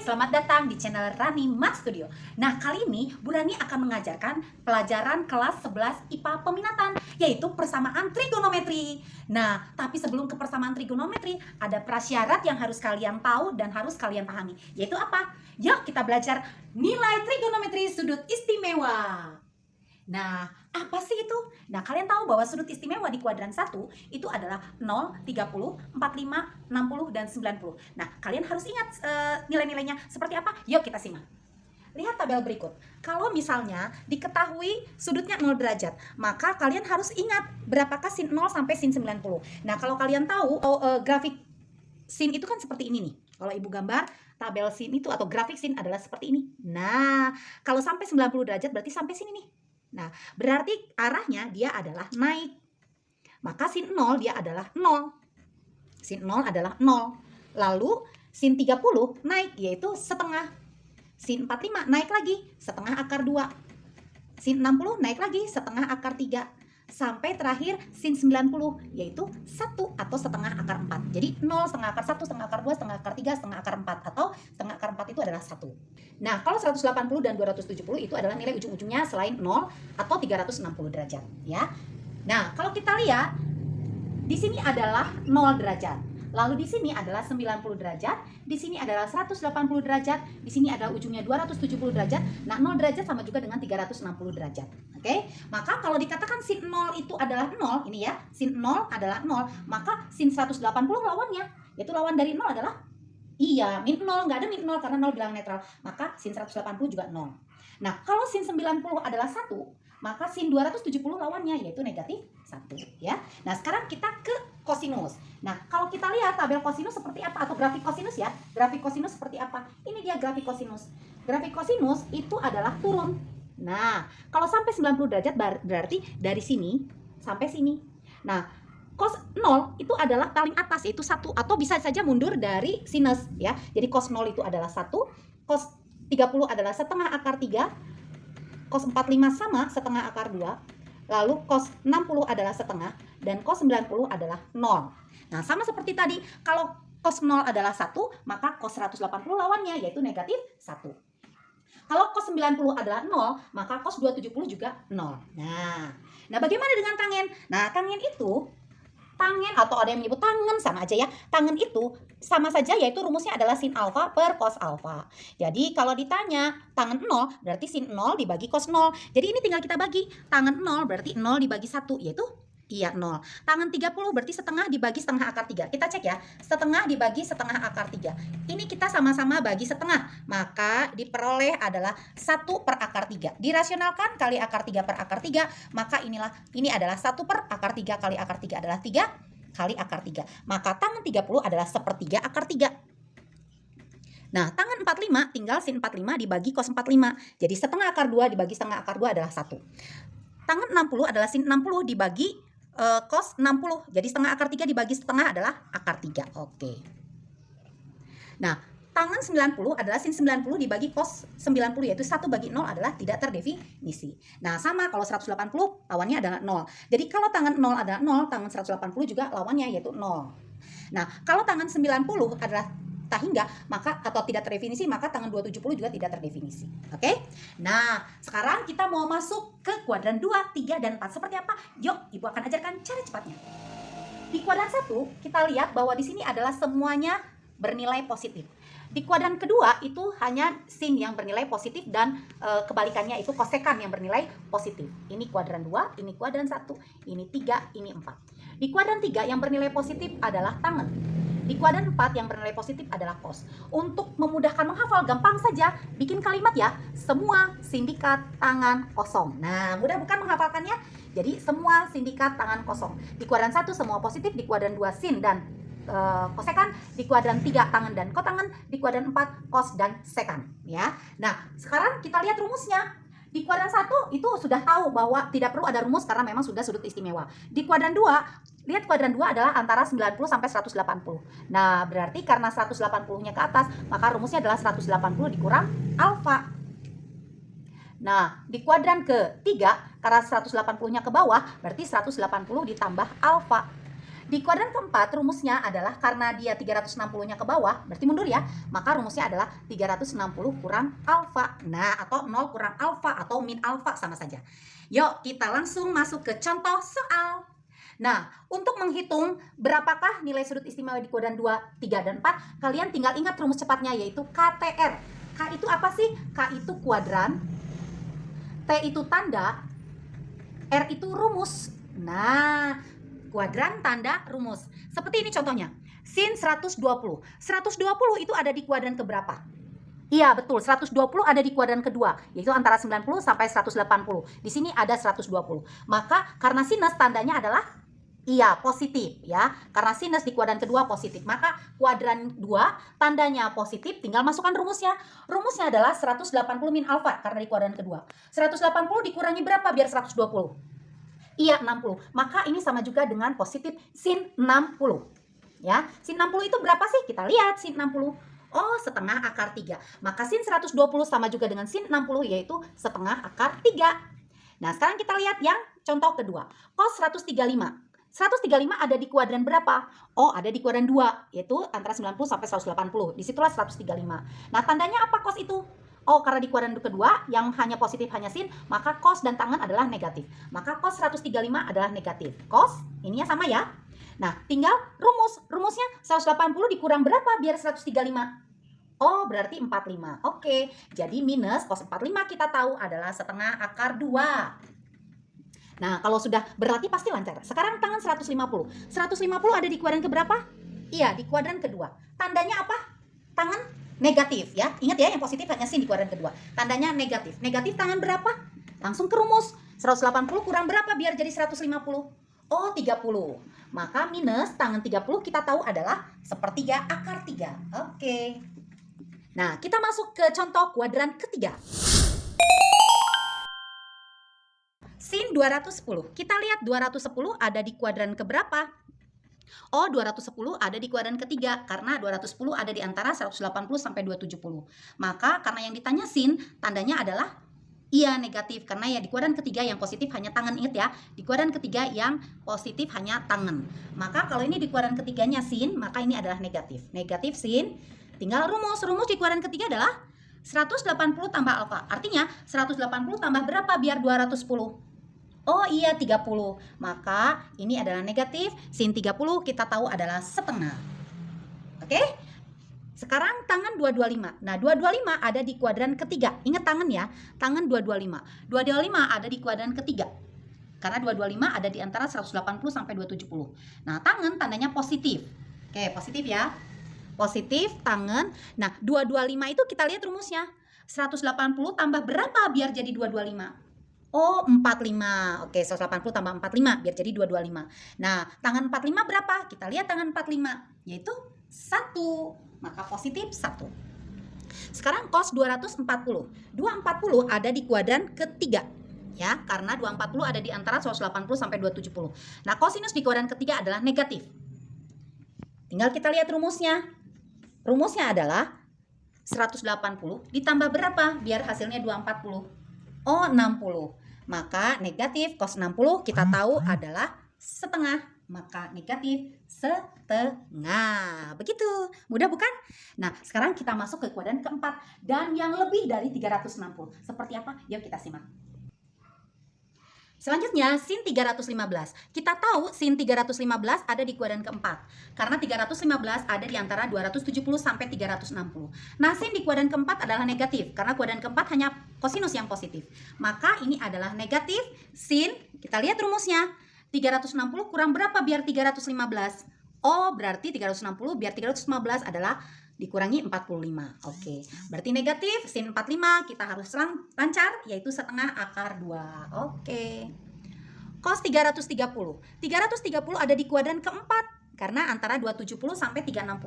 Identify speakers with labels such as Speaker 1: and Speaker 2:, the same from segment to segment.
Speaker 1: selamat datang di channel Rani Math Studio. Nah, kali ini Bu Rani akan mengajarkan pelajaran kelas 11 IPA Peminatan, yaitu persamaan trigonometri. Nah, tapi sebelum ke persamaan trigonometri, ada prasyarat yang harus kalian tahu dan harus kalian pahami, yaitu apa? Yuk kita belajar nilai trigonometri sudut istimewa. Nah, apa sih itu? Nah, kalian tahu bahwa sudut istimewa di kuadran 1 itu adalah 0, 30, 45, 60, dan 90. Nah, kalian harus ingat nilai-nilainya seperti apa? Yuk kita simak. Lihat tabel berikut. Kalau misalnya diketahui sudutnya 0 derajat, maka kalian harus ingat berapakah sin 0 sampai sin 90. Nah, kalau kalian tahu grafik sin itu kan seperti ini nih. Kalau ibu gambar tabel sin itu atau grafik sin adalah seperti ini. Nah, kalau sampai 90 derajat berarti sampai sini nih. Nah, berarti arahnya dia adalah naik. Maka sin 0 dia adalah 0. Sin 0 adalah 0. Lalu sin 30 naik yaitu setengah. Sin 45 naik lagi setengah akar 2. Sin 60 naik lagi setengah akar 3. Sampai terakhir sin 90 yaitu 1 atau setengah akar 4. Jadi 0, setengah akar 1, setengah akar 2, setengah akar 3, setengah akar 4 atau setengah akar 4 itu adalah 1. Nah, kalau 180 dan 270 itu adalah nilai ujung-ujungnya selain 0 atau 360 derajat ya. Nah, kalau kita lihat di sini adalah 0 derajat. Lalu di sini adalah 90 derajat, di sini adalah 180 derajat, di sini ada ujungnya 270 derajat. Nah, 0 derajat sama juga dengan 360 derajat. Oke? Maka kalau dikatakan sin 0 itu adalah 0, ini ya, sin 0 adalah 0, maka sin 180 lawannya, yaitu lawan dari 0 adalah min 0, nggak ada min 0 karena 0 bilangan netral. Maka sin 180 juga 0. Nah, kalau sin 90 adalah 1, maka sin 270 lawannya yaitu negatif 1 ya. Nah, sekarang kita ke kosinus. Nah, kalau kita lihat tabel kosinus seperti apa atau grafik kosinus ya. Grafik kosinus seperti apa? Ini dia grafik kosinus. Grafik kosinus itu adalah turun. Nah, kalau sampai 90 derajat berarti dari sini sampai sini. Nah, cos 0 itu adalah paling atas yaitu 1 atau bisa saja mundur dari sinus ya. Jadi cos 0 itu adalah 1, cos 30 adalah setengah akar 3, cos 45 sama setengah akar 2, lalu cos 60 adalah setengah, dan cos 90 adalah 0. Nah, sama seperti tadi, kalau cos 0 adalah 1, maka cos 180 lawannya yaitu negatif 1. Kalau cos 90 adalah 0, maka cos 270 juga 0. Nah, bagaimana dengan tangen? Nah, tangen itu tangen atau ada yang menyebut tangen sama aja ya. Tangen itu sama saja yaitu rumusnya adalah sin alfa per cos alfa. Jadi kalau ditanya tangen 0 berarti sin 0 dibagi cos 0. Jadi ini tinggal kita bagi. Tangen 0 berarti 0 dibagi 1 yaitu 0. Tangen 30 berarti setengah dibagi setengah akar 3. Kita cek ya. Setengah dibagi setengah akar 3. Ini kita sama-sama bagi setengah. Maka diperoleh adalah 1 per akar 3. Dirasionalkan kali akar 3 per akar 3. Maka ini adalah 1 per akar 3 kali akar 3 adalah 3 kali akar 3. Maka tangen 30 adalah 1/3 akar 3. Nah, tangen 45 tinggal sin 45 dibagi cos 45. Jadi setengah akar 2 dibagi setengah akar 2 adalah 1. Tangen 60 adalah sin 60 dibagi cos 60. Jadi setengah akar 3 dibagi setengah adalah akar 3. Oke. Nah, tangen 90 adalah sin 90 dibagi cos 90 yaitu 1 bagi 0 adalah tidak terdefinisi. Nah, sama kalau 180 lawannya adalah 0. Jadi kalau tangen 0 adalah 0, tangen 180 juga lawannya yaitu 0. Nah, kalau tangen 90 adalah tak hingga maka atau tidak terdefinisi, maka tangen 270 juga tidak terdefinisi. Oke? Nah, sekarang kita mau masuk ke kuadran 2, 3 dan 4. Seperti apa? Yuk, Ibu akan ajarkan cara cepatnya. Di kuadran 1, kita lihat bahwa di sini adalah semuanya bernilai positif. Di kuadran kedua itu hanya sin yang bernilai positif dan kebalikannya itu kosekan yang bernilai positif. Ini kuadran 2, ini kuadran 1, ini 3, ini 4. Di kuadran 3 yang bernilai positif adalah tangen. Di kuadran 4 yang bernilai positif adalah cos. Untuk memudahkan menghafal, gampang saja bikin kalimat ya. Semua sindikat tangan kosong. Nah, mudah bukan menghafalkannya? Jadi semua sindikat tangan kosong. Di kuadran 1 semua positif, di kuadran 2 sin dan kosekan, di kuadran 3 tangen dan kotangen, di kuadran 4 kos dan sekan ya. Nah, sekarang kita lihat rumusnya. Di kuadran 1 itu sudah tahu bahwa tidak perlu ada rumus karena memang sudah sudut istimewa. Di kuadran 2, lihat kuadran 2 adalah antara 90 sampai 180. Nah, berarti karena 180-nya ke atas, maka rumusnya adalah 180 dikurang alfa. Nah, di kuadran ke-3, karena 180-nya ke bawah, berarti 180 ditambah alfa. Di kuadran keempat rumusnya adalah karena dia 360-nya ke bawah, berarti mundur ya, maka rumusnya adalah 360 kurang alfa. Nah, atau 0 kurang alfa atau min alfa sama saja. Yuk, kita langsung masuk ke contoh soal. Nah, untuk menghitung berapakah nilai sudut istimewa di kuadran 2, 3, dan 4, kalian tinggal ingat rumus cepatnya yaitu KTR. K itu apa sih? K itu kuadran, T itu tanda, R itu rumus. Nah, kuadran, tanda, rumus. Seperti ini contohnya. Sin 120. 120 itu ada di kuadran keberapa? Iya, betul. 120 ada di kuadran kedua, yaitu antara 90 sampai 180. Di sini ada 120. Maka karena sinus tandanya adalah iya, positif ya. Karena sinus di kuadran kedua positif, maka kuadran 2 tandanya positif, tinggal masukkan rumusnya. Rumusnya adalah 180 min alfa karena di kuadran kedua. 180 dikurangi berapa biar 120? Iya, 60. Maka ini sama juga dengan positif sin 60. Ya, sin 60 itu berapa sih? Kita lihat sin 60. Oh, setengah akar 3. Maka sin 120 sama juga dengan sin 60, yaitu setengah akar 3. Nah, sekarang kita lihat yang contoh kedua. Cos 135. 135 ada di kuadran berapa? Oh, ada di kuadran 2, yaitu antara 90 sampai 180. Disitulah 135. Nah, tandanya apa cos itu? Oh, karena di kuadran kedua yang hanya positif hanya sin, maka cos dan tangen adalah negatif. Maka cos 135 adalah negatif. Cos, ininya sama ya. Nah, tinggal rumus. Rumusnya 180 dikurang berapa biar 135? Oh, berarti 45. Oke, jadi minus cos 45 kita tahu adalah setengah akar 2. Nah, kalau sudah berarti pasti lancar. Sekarang tangan 150. 150 ada di kuadran keberapa? Iya, di kuadran kedua. Tandanya apa? Tangan negatif ya. Ingat ya, yang positif hanya sin di kuadran kedua. Tandanya negatif. Negatif tangan berapa? Langsung ke rumus. 180 kurang berapa biar jadi 150? Oh, 30. Maka minus tangan 30 kita tahu adalah sepertiga akar 3. Oke. Nah, kita masuk ke contoh kuadran ketiga. Sin 210. Kita lihat 210 ada di kuadran keberapa? Oh, 210 ada di kuadran ketiga karena 210 ada di antara 180 sampai 270. Maka karena yang ditanya sin, tandanya adalah iya negatif karena ya di kuadran ketiga yang positif hanya tangan, ingat ya. Di kuadran ketiga yang positif hanya tangan. Maka kalau ini di kuadran ketiganya sin, maka ini adalah negatif. Negatif sin. Tinggal rumus. Rumus di kuadran ketiga adalah 180 tambah alfa. Artinya 180 tambah berapa biar 210? Oh iya, 30. Maka ini adalah negatif. Sin 30 kita tahu adalah setengah. Oke? Sekarang tangan 225. Nah, 225 ada di kuadran ketiga. Ingat tangan ya. Tangan 225. 225 ada di kuadran ketiga. Karena 225 ada di antara 180 sampai 270. Nah, tangan tandanya positif. Oke, positif ya. Positif tangan. Nah, 225 itu kita lihat rumusnya. 180 tambah berapa biar jadi 225? Oh, 45. Oke, 180 tambah 45 biar jadi 225. Nah, tangan 45 berapa? Kita lihat tangan 45, yaitu 1. Maka positif 1. Sekarang cos 240. 240 ada di kuadran ketiga. Ya, karena 240 ada di antara 180 sampai 270. Nah, kosinus di kuadran ketiga adalah negatif. Tinggal kita lihat rumusnya. Rumusnya adalah 180 ditambah berapa biar hasilnya 240? Oh, 60. Maka negatif cos 60 kita tahu adalah setengah. Maka negatif setengah. Begitu. Mudah bukan? Nah, sekarang kita masuk ke kuadran keempat. Dan yang lebih dari 360. Seperti apa? Yuk kita simak. Selanjutnya, sin 315. Kita tahu sin 315 ada di kuadran keempat. Karena 315 ada di antara 270 sampai 360. Nah, sin di kuadran keempat adalah negatif. Karena kuadran keempat hanya kosinus yang positif. Maka ini adalah negatif sin. Kita lihat rumusnya. 360 kurang berapa biar 315? Oh, berarti 360 biar 315 adalah dikurangi 45. Oke, berarti negatif sin 45 kita harus lancar, yaitu setengah akar 2. Oke. Cos 330. 330 ada di kuadran keempat karena antara 270 sampai 360.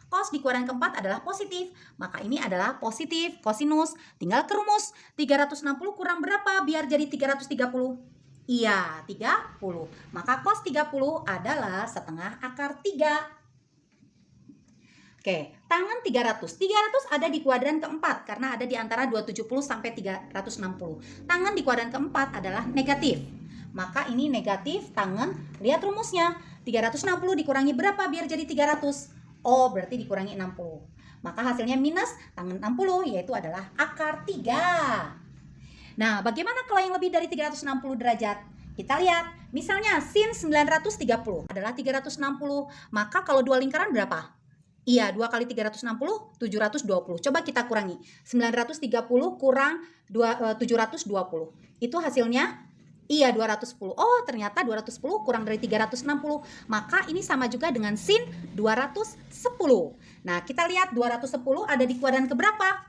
Speaker 1: Cos di kuadran keempat adalah positif, maka ini adalah positif kosinus. Tinggal ke rumus. 360 kurang berapa biar jadi 330? Iya, 30. Maka cos 30 adalah setengah akar 3. Oke, tangan 300. 300 ada di kuadran keempat karena ada di antara 270 sampai 360. Tangan di kuadran keempat adalah negatif. Maka ini negatif tangan, lihat rumusnya. 360 dikurangi berapa biar jadi 300? Oh, berarti dikurangi 60. Maka hasilnya minus tangan 60, yaitu adalah akar 3. Nah, bagaimana kalau yang lebih dari 360 derajat? Kita lihat, misalnya sin 930 adalah 360. Maka kalau dua lingkaran berapa? Iya, 2 kali 360, 720. Coba kita kurangi. 930 kurang 720. Itu hasilnya? Iya, 210. Oh, ternyata 210 kurang dari 360. Maka ini sama juga dengan sin 210. Nah, kita lihat 210 ada di kuadran keberapa?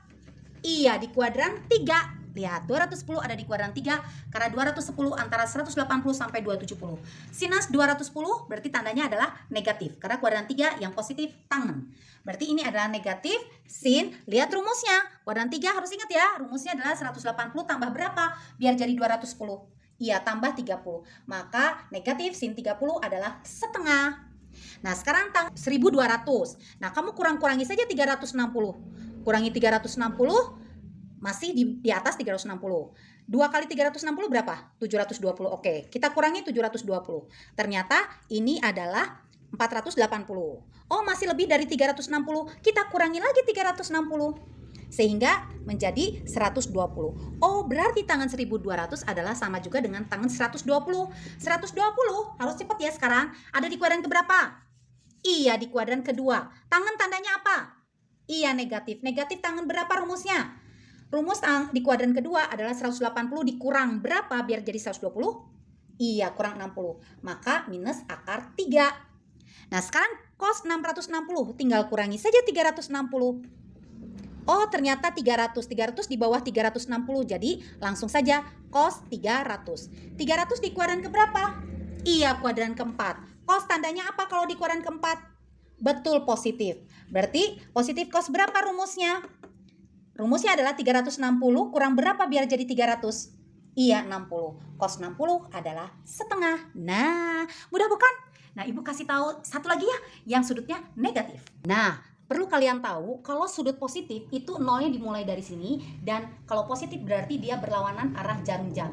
Speaker 1: Iya, di kuadran 3. Lihat, 210 ada di kuadran 3 karena 210 antara 180 sampai 270. Sinus 210 berarti tandanya adalah negatif karena kuadran 3 yang positif tangan. Berarti ini adalah negatif sin. Lihat rumusnya. Kuadran 3 harus ingat ya, rumusnya adalah 180 tambah berapa? Biar jadi 210. Iya, tambah 30. Maka negatif sin 30 adalah setengah. Nah, sekarang 1200. Nah, kamu kurang-kurangi saja 360. Kurangi 360 masih di atas 360. 2 kali 360 berapa? 720. Oke, kita kurangi 720. Ternyata ini adalah 480. Oh, masih lebih dari 360. Kita kurangi lagi 360. Sehingga menjadi 120. Oh, berarti tangan 1200 adalah sama juga dengan tangan 120. 120 harus cepat ya sekarang. Ada di kuadran keberapa? Iya, di kuadran kedua. Tangan tandanya apa? Iya, negatif. Negatif tangan berapa rumusnya? Rumus di kuadran kedua adalah 180 dikurang berapa biar jadi 120? Iya, kurang 60. Maka minus akar 3. Nah, sekarang cos 660. Tinggal kurangi saja 360. Oh, ternyata 300. 300 di bawah 360. Jadi, langsung saja cos 300. 300 di kuadran keberapa? Iya, kuadran keempat. Cos tandanya apa kalau di kuadran keempat? Betul, positif. Berarti positif cos berapa rumusnya? Rumusnya adalah 360 kurang berapa biar jadi 300? Iya, 60. Cos 60 adalah setengah. Nah, mudah bukan? Nah, Ibu kasih tahu satu lagi ya, yang sudutnya negatif. Nah, perlu kalian tahu kalau sudut positif itu nolnya dimulai dari sini, dan kalau positif berarti dia berlawanan arah jarum jam.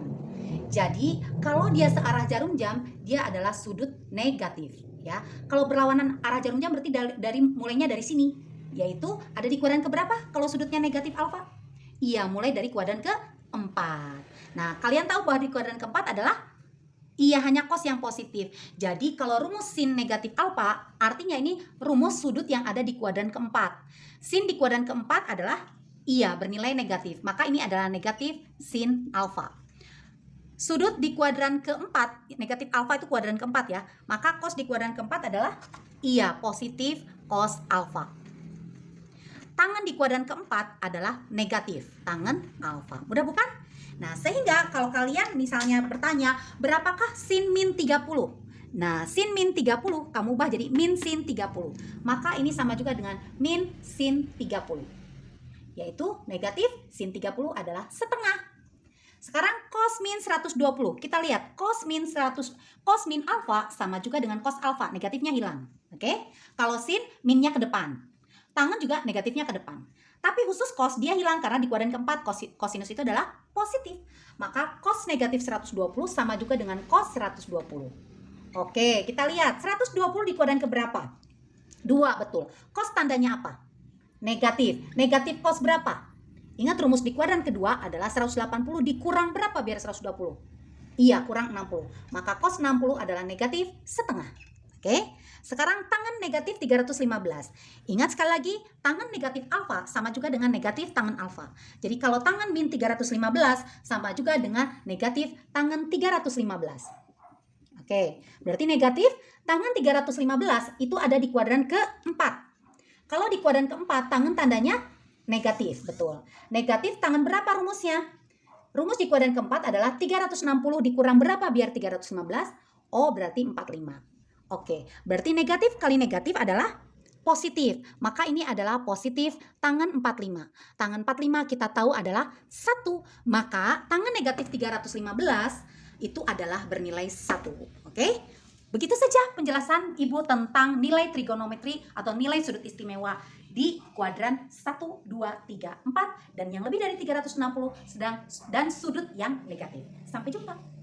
Speaker 1: Jadi, kalau dia searah jarum jam, dia adalah sudut negatif, ya. Kalau berlawanan arah jarum jam berarti dari mulainya dari sini. Yaitu ada di kuadran keberapa kalau sudutnya negatif alfa? Iya, mulai dari kuadran keempat. Nah, kalian tahu bahwa di kuadran keempat adalah iya hanya cos yang positif. Jadi kalau rumus sin negatif alfa artinya ini rumus sudut yang ada di kuadran keempat. Sin di kuadran keempat adalah iya bernilai negatif. Maka ini adalah negatif sin alfa. Sudut di kuadran keempat, negatif alfa itu kuadran keempat ya. Maka cos di kuadran keempat adalah iya positif cos alfa. Tangan di kuadran keempat adalah negatif, tangan alfa. Mudah bukan? Nah, sehingga kalau kalian misalnya bertanya, berapakah sin min 30? Nah, sin min 30 kamu ubah jadi min sin 30. Maka ini sama juga dengan min sin 30. Yaitu negatif sin 30 adalah setengah. Sekarang cos min 120. Kita lihat cos min alfa sama juga dengan cos alfa, negatifnya hilang. Oke? Kalau sin minnya ke depan. Tangan juga negatifnya ke depan. Tapi khusus cos dia hilang karena di kuadran keempat cosinus itu adalah positif. Maka cos negatif 120 sama juga dengan cos 120. Oke, kita lihat 120 di kuadran keberapa? 2, betul. Cos tandanya apa? Negatif. Negatif cos berapa? Ingat rumus di kuadran kedua adalah 180 dikurang berapa biar 120? Iya, kurang 60. Maka cos 60 adalah negatif setengah. Oke, sekarang tangan negatif 315. Ingat sekali lagi, tangan negatif alfa sama juga dengan negatif tangan alfa. Jadi kalau tangan min 315 sama juga dengan negatif tangan 315. Oke, berarti negatif tangan 315 itu ada di kuadran keempat. Kalau di kuadran keempat, tangan tandanya negatif, betul. Negatif tangan berapa rumusnya? Rumus di kuadran keempat adalah 360 dikurang berapa biar 315? Oh, berarti 45. Oke, berarti negatif kali negatif adalah positif. Maka ini adalah positif tangan 45. Tangan 45 kita tahu adalah 1. Maka tangan negatif 315 itu adalah bernilai 1. Oke? Begitu saja penjelasan Ibu tentang nilai trigonometri atau nilai sudut istimewa di kuadran 1, 2, 3, 4 dan yang lebih dari 360 dan sudut yang negatif. Sampai jumpa.